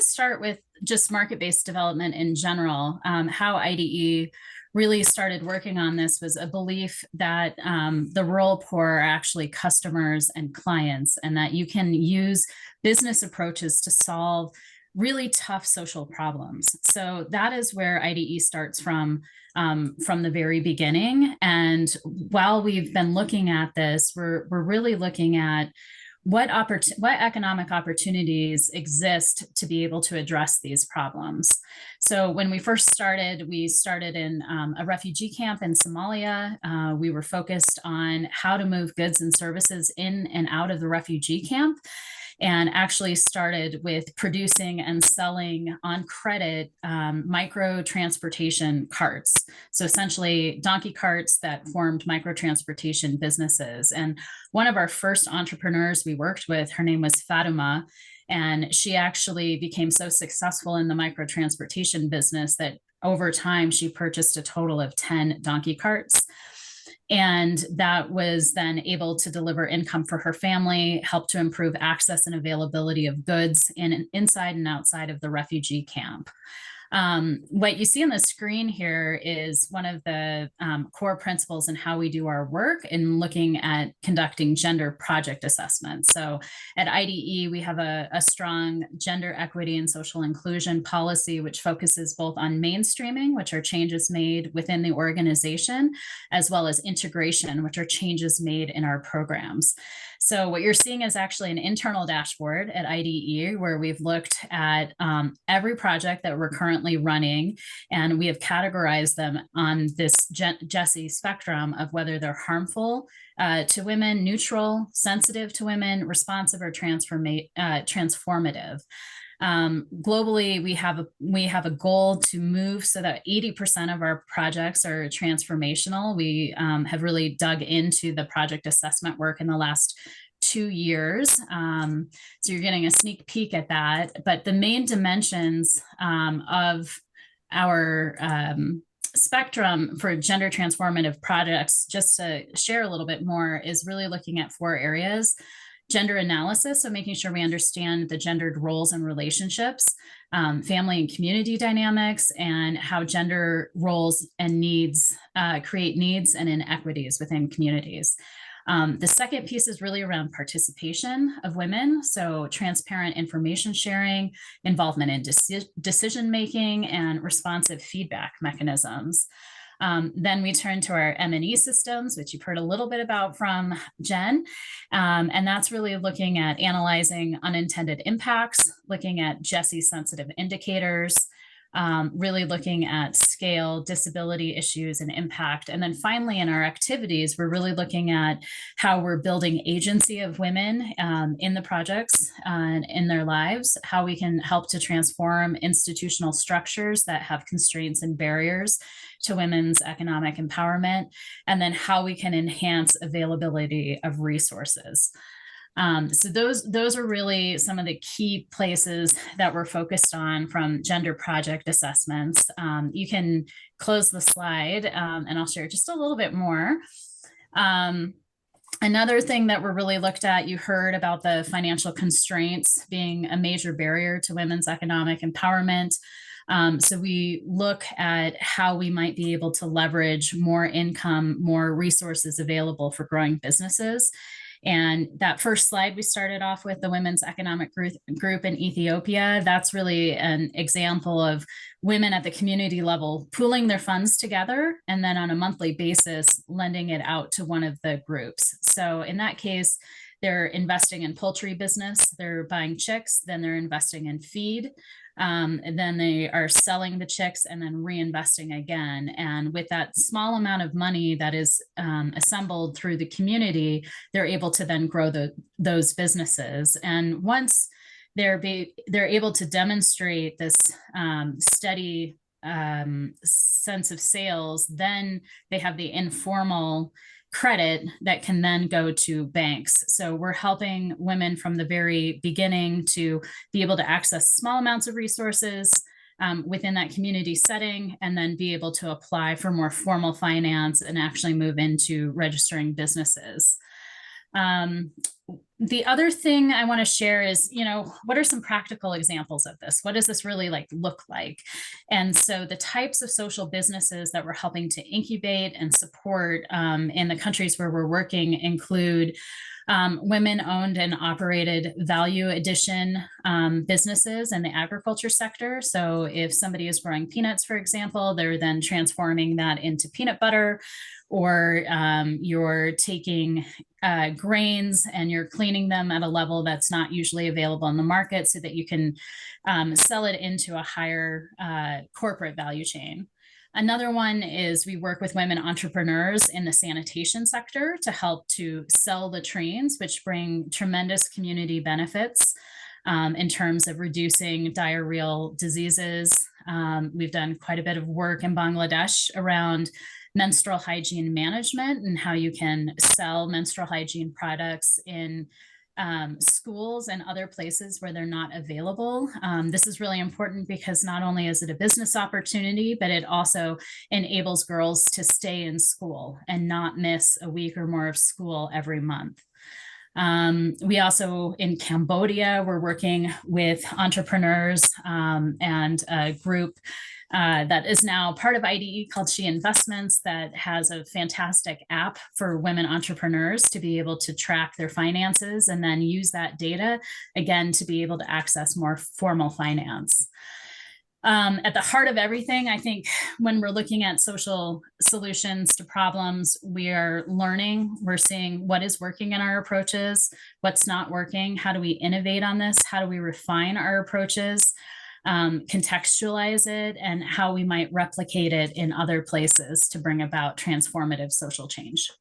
start with just market-based development in general. How IDE really started working on this was a belief that the rural poor are actually customers and clients, and that you can use business approaches to solve really tough social problems. So that is where IDE starts from the very beginning. And while we've been looking at this, we're really looking at what economic opportunities exist to be able to address these problems. So when we first started, we started in a refugee camp in Somalia. We were focused on how to move goods and services in and out of the refugee camp, and actually started with producing and selling on credit micro transportation carts. So essentially donkey carts that formed micro transportation businesses. And one of our first entrepreneurs we worked with, her name was Fatuma, and she actually became so successful in the micro transportation business that over time she purchased a total of 10 donkey carts. And that was then able to deliver income for her family, help to improve access and availability of goods inside and outside of the refugee camp. What you see on the screen here is one of the core principles in how we do our work in looking at conducting gender project assessments. So at IDE, we have a strong gender equity and social inclusion policy, which focuses both on mainstreaming, which are changes made within the organization, as well as integration, which are changes made in our programs. So what you're seeing is actually an internal dashboard at IDE where we've looked at every project that we're currently running, and we have categorized them on this GESI spectrum of whether they're harmful to women, neutral, sensitive to women, responsive, or transformative. Globally, we have a goal to move so that 80% of our projects are transformational. We have really dug into the project assessment work in the last 2 years. So you're getting a sneak peek at that. But the main dimensions of our spectrum for gender transformative projects, just to share a little bit more, is really looking at 4 areas. Gender analysis, so making sure we understand the gendered roles and relationships, family and community dynamics, and how gender roles and needs create needs and inequities within communities. The second piece is really around participation of women, so transparent information sharing, involvement in decision making, and responsive feedback mechanisms. Then we turn to our M&E systems, which you've heard a little bit about from Jen. And that's really looking at analyzing unintended impacts, looking at GESI sensitive indicators, really looking at scale, disability issues, and impact. And then finally, in our activities, we're really looking at how we're building agency of women in the projects and in their lives, how we can help to transform institutional structures that have constraints and barriers to women's economic empowerment, and then how we can enhance availability of resources. So those are really some of the key places that we're focused on from gender project assessments. You can close the slide and I'll share just a little bit more. Another thing that we're really looked at, you heard about the financial constraints being a major barrier to women's economic empowerment. So we look at how we might be able to leverage more income, more resources available for growing businesses. And that first slide we started off with, the Women's Economic Group in Ethiopia, that's really an example of women at the community level pooling their funds together and then on a monthly basis lending it out to one of the groups. So in that case, they're investing in poultry business, they're buying chicks, then they're investing in feed. And then they are selling the chicks and then reinvesting again. And with that small amount of money that is assembled through the community, they're able to then grow those businesses. And once they're able to demonstrate this steady sense of sales, then they have the informal credit that can then go to banks. So we're helping women from the very beginning to be able to access small amounts of resources within that community setting, and then be able to apply for more formal finance and actually move into registering businesses. The other thing I want to share is, what are some practical examples of this? What does this really look like? And so the types of social businesses that we're helping to incubate and support in the countries where we're working include women owned and operated value addition businesses in the agriculture sector. So if somebody is growing peanuts, for example, they're then transforming that into peanut butter, or you're taking grains and you're cleaning them at a level that's not usually available in the market so that you can sell it into a higher corporate value chain. Another one is we work with women entrepreneurs in the sanitation sector to help to sell latrines, which bring tremendous community benefits in terms of reducing diarrheal diseases. We've done quite a bit of work in Bangladesh around menstrual hygiene management and how you can sell menstrual hygiene products in schools and other places where they're not available. This is really important because not only is it a business opportunity, but it also enables girls to stay in school and not miss a week or more of school every month. We also, in Cambodia, we're working with entrepreneurs and a group that is now part of IDE called She Investments, that has a fantastic app for women entrepreneurs to be able to track their finances and then use that data again to be able to access more formal finance. At the heart of everything, I think when we're looking at social solutions to problems, we are learning, we're seeing what is working in our approaches, what's not working, how do we innovate on this, how do we refine our approaches, contextualize it, and how we might replicate it in other places to bring about transformative social change.